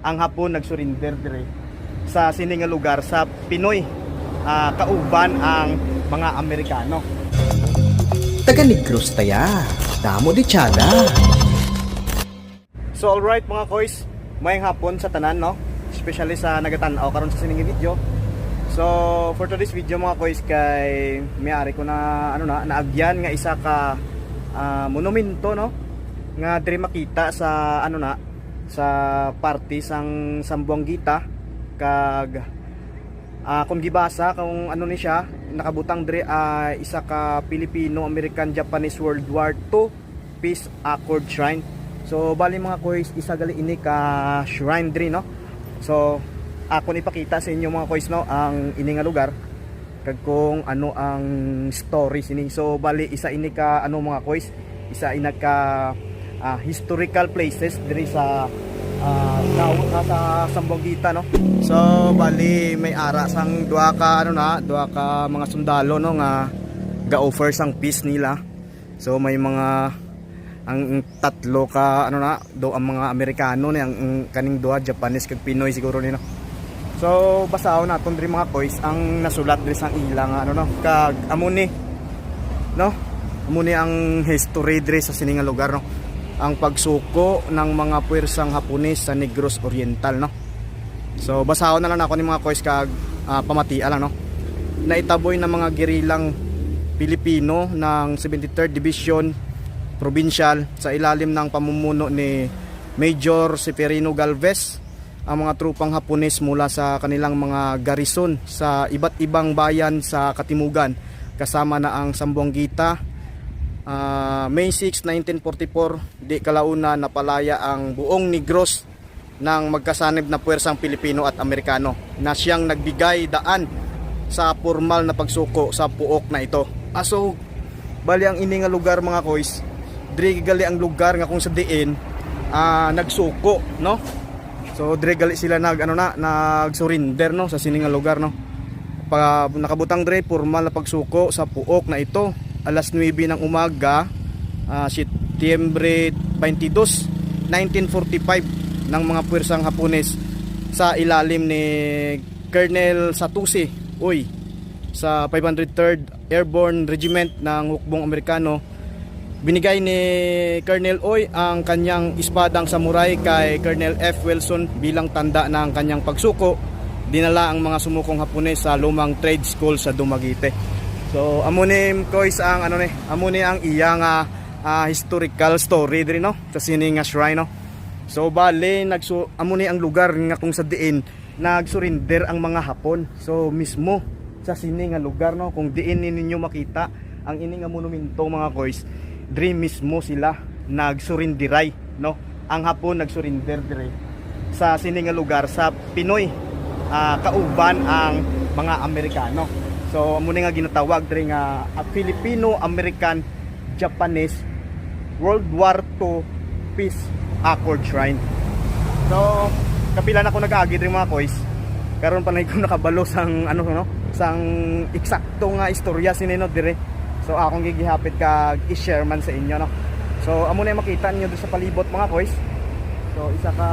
Ang Hapon nagsurrender dire sa sini nga lugar sa Pinoy, kauban ang mga Amerikano. Taga Negros taya, damo di tiyada. So alright mga koys, mayang hapon sa tanan, no? Especially sa nagatanaw karon sa sining video. So for today's video mga koys, kay may-ari ko na naagyan nga isa ka monumento, no? Nga diri makita sa sa party sang Sambuanguita kag kung gibasa kung ni siya nakabutang diri isa ka Filipino-American Japanese World War II Peace Accord Shrine. So bali mga koys, isa gali ini ka shrine diri, no? So ako ipakita sa inyo mga koys, no, ang ini nga lugar kag kung ano ang story sini. So bali isa ini ka mga koys, isa ina ka historical places diri sa sa Sambuanguita, no. So bali may ara sang duha ka mga sundalo, no, nga ga-offer sang peace nila. So may mga ang tatlo ka do ang mga Amerikano ni ang kaning duha Japanese kag Pinoy siguro ni, no. So basahon naton diri mga koys ang nasulat diri sang ilang kag amuni, no, amuni ang history diri sa sininga lugar, no. Ang pagsuko ng mga puwersang Hapones sa Negros Oriental, no. So basahon na lang ako ni mga koys kag pamatia lang, no. Naitaboy ng mga gerilang Pilipino ng 73rd Division Provincial sa ilalim ng pamumuno ni Major Severino Galvez ang mga trupang Hapones mula sa kanilang mga garrison sa iba't ibang bayan sa Katimugan, kasama na ang Sambuanguita. May 6, 1944, di kalauna napalaya ang buong Negros ng magkasanib na puwersang Pilipino at Amerikano na siyang nagbigay daan sa formal na pagsuko sa puok na ito. So bali ang ini nga lugar mga koys, diri gali ang lugar nga kung sa diin nagsuko, no. So diri gali sila nag-surrender, no, sa sini nga lugar, no. Nakabutang diri formal na pagsuko sa puok na ito alas 9 ng umaga, Setyembre 22, 1945 ng mga puwersang Hapones sa ilalim ni Colonel Satusi Uy sa 503rd Airborne Regiment ng hukbong Amerikano. Binigay ni Colonel Uy ang kanyang espadang samurai kay Colonel F. Wilson bilang tanda ng kanyang pagsuko. Dinala ang mga sumukong Hapones sa lumang trade school sa Dumaguete. So amuni koys ang amuni ang iyang historical story diri, no, sa sining nga shrine, no. So bali amuni ang lugar nga kung sa diin nagsurrender ang mga Hapon. So mismo sa sining nga lugar, no, kung diin ninyo makita ang ini nga monumento mga koys, diri mismo sila nagsurrenderay, no. Ang Hapon nagsurrender diri sa sining nga lugar sa Pinoy, kauban ang mga Amerikano. So muna nga ginatawag diri nga Filipino-American Japanese World War II Peace Accord Shrine. So kapila na ko nag-agi diri mga koys, karon pa na ko nakabalo sang sang eksakto nga istorya sinino dire. So akong gigihapit kag i-share man sa inyo, no. So amo na makita niyo sa palibot mga koys. So isa ka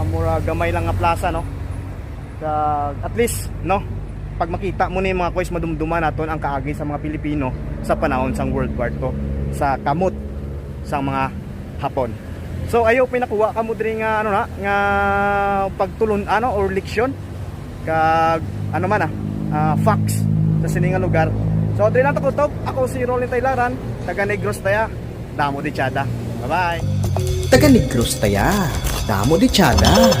mura gamay lang nga plaza, no. Kag at least, no, pag makita mo ni mga koys, madumduman naton ang kaagi sa mga Pilipino sa panahon sang World War II sa kamot sang mga Hapon. So ayo pinakuha kamo diri nga nga pagtulon or leksyon kag facts sa sininga lugar. So diri lang takutok, ako si Rolin Taylaran, taga Negros taya, damo di tiyada. Bye bye. Taga Negros taya, damo di tiyada.